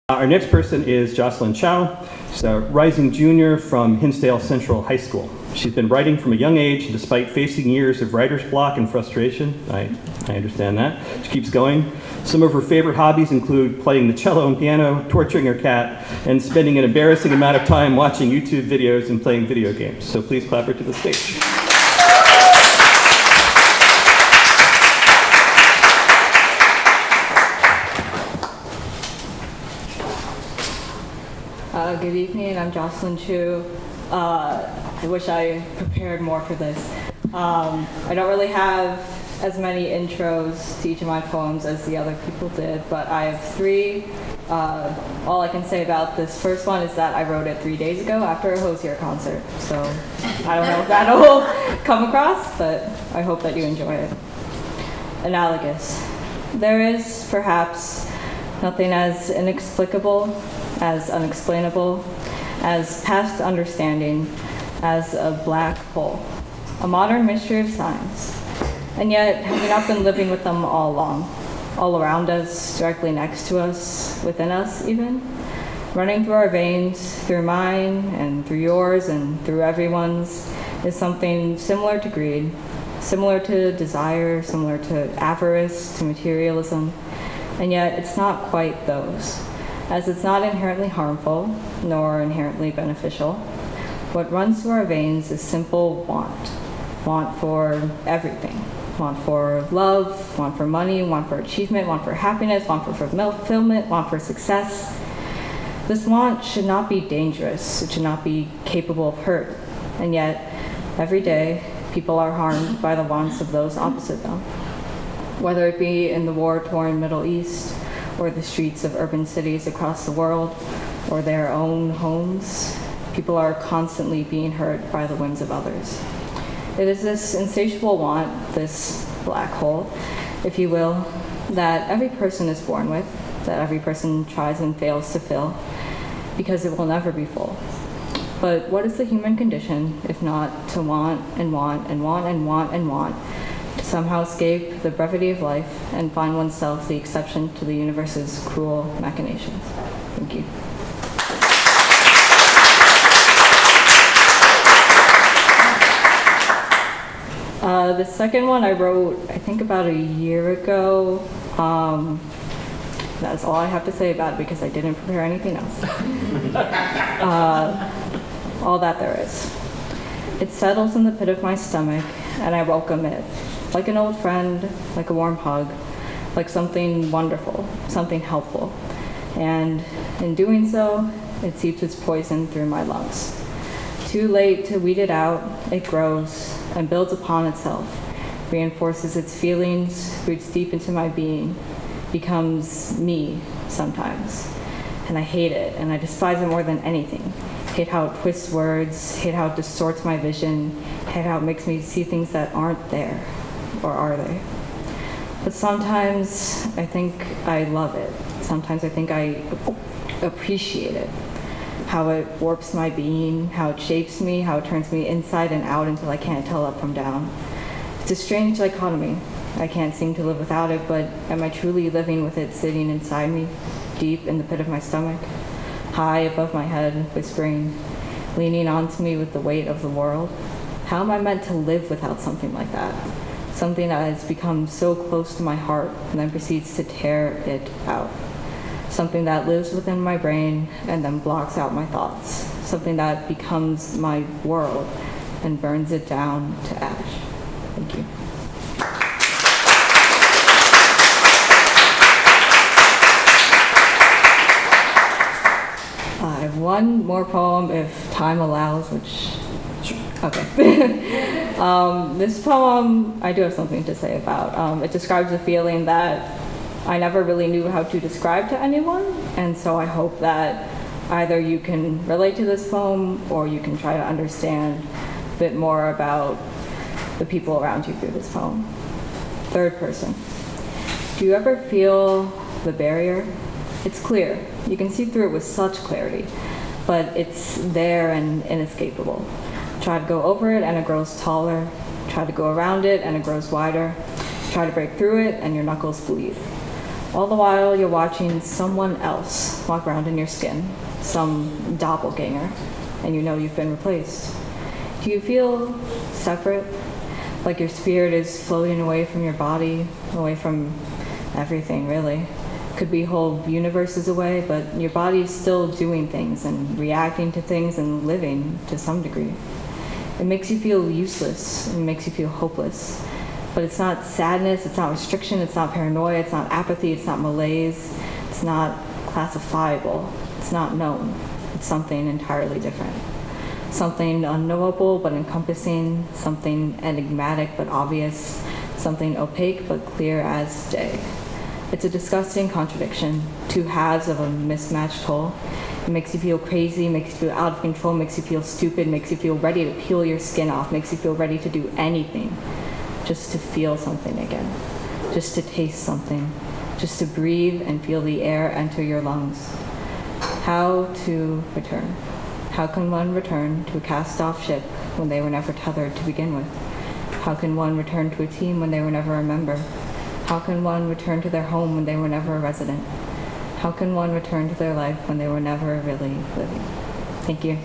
Our next person is Jocelyn Chou. She's a rising junior from Hinsdale Central High School. She's been writing from a young age, and despite facing years of writer's block and frustration, I understand that, she keeps going. Some of her favorite hobbies include playing the cello and piano, torturing her cat, and spending an embarrassing amount of time watching YouTube videos and playing video games. So please clap her to the stage. Good evening, I'm Jocelyn Chou. I wish I prepared more for this. I don't really have as many intros to each of my poems as the other people did, but I have three. All I can say about this first one is that I wrote it 3 days ago after a Hozier concert, so I don't know if that'll come across, but I hope that you enjoy it. Analogous. There is, perhaps, nothing as inexplicable, as unexplainable, as past understanding, as a black hole, a modern mystery of science. And yet, have we not been living with them all along? All around us, directly next to us, within us even? Running through our veins, through mine, and through yours, and through everyone's, is something similar to greed, similar to desire, similar to avarice, to materialism, and yet it's not quite those. As it's not inherently harmful, nor inherently beneficial. What runs through our veins is simple want. Want for everything. Want for love, want for money, want for achievement, want for happiness, want for fulfillment, want for success. This want should not be dangerous. It should not be capable of hurt. And yet, every day, people are harmed by the wants of those opposite them. Whether it be in the war-torn Middle East, or the streets of urban cities across the world, or their own homes, people are constantly being hurt by the whims of others. It is this insatiable want, this black hole, if you will, that every person is born with, that every person tries and fails to fill, because it will never be full. But what is the human condition if not to want and want and want and want and want, to somehow escape the brevity of life and find oneself the exception to the universe's cruel machinations? Thank you. The second one I wrote, I think about a year ago. That's all I have to say about it because I didn't prepare anything else. All that there is. It settles in the pit of my stomach, and I welcome it. Like an old friend, like a warm hug, like something wonderful, something helpful. And in doing so, it seeps its poison through my lungs. Too late to weed it out, it grows and builds upon itself, reinforces its feelings, roots deep into my being, becomes me sometimes. And I hate it, and I despise it more than anything. Hate how it twists words, hate how it distorts my vision, hate how it makes me see things that aren't there. Or are they? But sometimes I think I love it. Sometimes I think I appreciate it. How it warps my being, how it shapes me, how it turns me inside and out until I can't tell up from down. It's a strange dichotomy. I can't seem to live without it, but am I truly living with it sitting inside me, deep in the pit of my stomach, high above my head, whispering, leaning onto me with the weight of the world? How am I meant to live without something like that? Something that has become so close to my heart and then proceeds to tear it out. Something that lives within my brain and then blocks out my thoughts. Something that becomes my world and burns it down to ash. Thank you. I have one more poem if time allows, which... Okay. This poem, I do have something to say about. It describes a feeling that I never really knew how to describe to anyone, and so I hope that either you can relate to this poem or you can try to understand a bit more about the people around you through this poem. Third person. Do you ever feel the barrier? It's clear. You can see through it with such clarity, but it's there and inescapable. Try to go over it and it grows taller. Try to go around it and it grows wider. Try to break through it and your knuckles bleed. All the while you're watching someone else walk around in your skin, some doppelganger, and you know you've been replaced. Do you feel separate? Like your spirit is floating away from your body, away from everything, really. Could be whole universes away, but your body is still doing things and reacting to things and living to some degree. It makes you feel useless. It makes you feel hopeless. But it's not sadness, it's not restriction, it's not paranoia, it's not apathy, it's not malaise, it's not classifiable, it's not known. It's something entirely different. Something unknowable but encompassing, something enigmatic but obvious, something opaque but clear as day. It's a disgusting contradiction, two halves of a mismatched whole. It makes you feel crazy, makes you feel out of control, makes you feel stupid, makes you feel ready to peel your skin off, makes you feel ready to do anything, just to feel something again, just to taste something, just to breathe and feel the air enter your lungs. How to return? How can one return to a cast-off ship when they were never tethered to begin with? How can one return to a team when they were never a member? How can one return to their home when they were never a resident? How can one return to their life when they were never really living? Thank you.